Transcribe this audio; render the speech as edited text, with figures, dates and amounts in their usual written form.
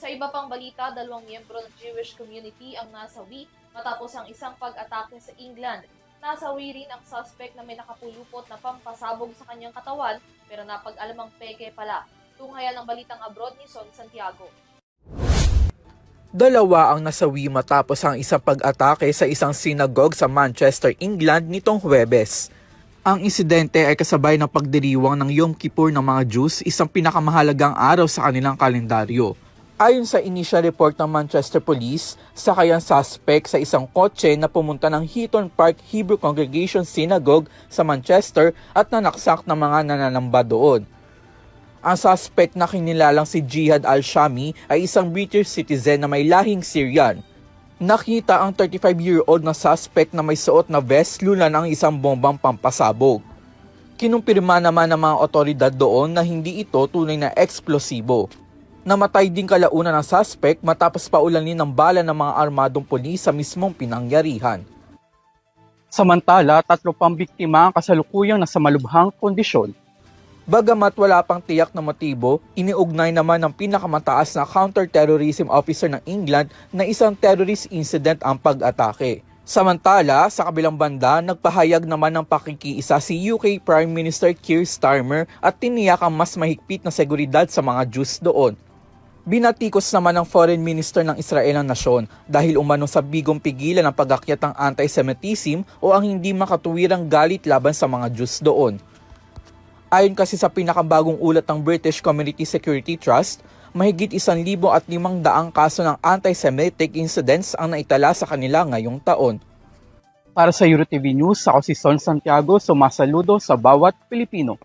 Sa iba pang balita, 2 miyembro ng Jewish community ang nasawi matapos ang isang pag-atake sa England. Nasawi rin ang suspect na may nakapulupot na pampasabog sa kanyang katawan pero napag-alamang peke pala. Tunghayan ang balitang abroad ni Son Santiago. Dalawa ang nasawi matapos ang isang pag-atake sa isang synagogue sa Manchester, England nitong Huwebes. Ang insidente ay kasabay ng pagdiriwang ng Yom Kippur ng mga Jews, isang pinakamahalagang araw sa kanilang kalendaryo. Ayon sa initial report ng Manchester Police, sakay ang suspect sa isang kotse na pumunta ng Heaton Park Hebrew Congregation Synagogue sa Manchester at nanaksak ng mga nananamba doon. Ang suspect na kinilalang si Jihad Al-Shami ay isang British citizen na may lahing Syrian. Nakita ang 35-year-old na suspect na may suot na vest lulan ang isang bombang pampasabog. Kinumpirma naman ng mga otoridad doon na hindi ito tunay na eksplosibo. Namatay din kalaunan ng suspect matapos paulanin ng bala ng mga armadong pulis sa mismong pinangyarihan. Samantala, 3 pang biktima ang kasalukuyang nasa malubhang kondisyon. Bagamat wala pang tiyak na motibo, iniugnay naman ng pinakamataas na counter-terrorism officer ng England na isang terrorist incident ang pag-atake. Samantala, sa kabilang banda, nagpahayag naman ng pakikiisa si UK Prime Minister Keir Starmer at tiniyak ang mas mahigpit na seguridad sa mga Jews doon. Binatikos naman ng Foreign Minister ng Israel ang nasyon dahil umano sa bigong pigilan ang pag-akyat ng anti-Semitism o ang hindi makatuwirang galit laban sa mga Jews doon. Ayon kasi sa pinakabagong ulat ng British Community Security Trust, mahigit 1,500 kaso ng anti-Semitic incidents ang naitala sa kanila ngayong taon. Para sa EuroTV News, ako si Son Santiago, sumasaludo sa bawat Pilipino.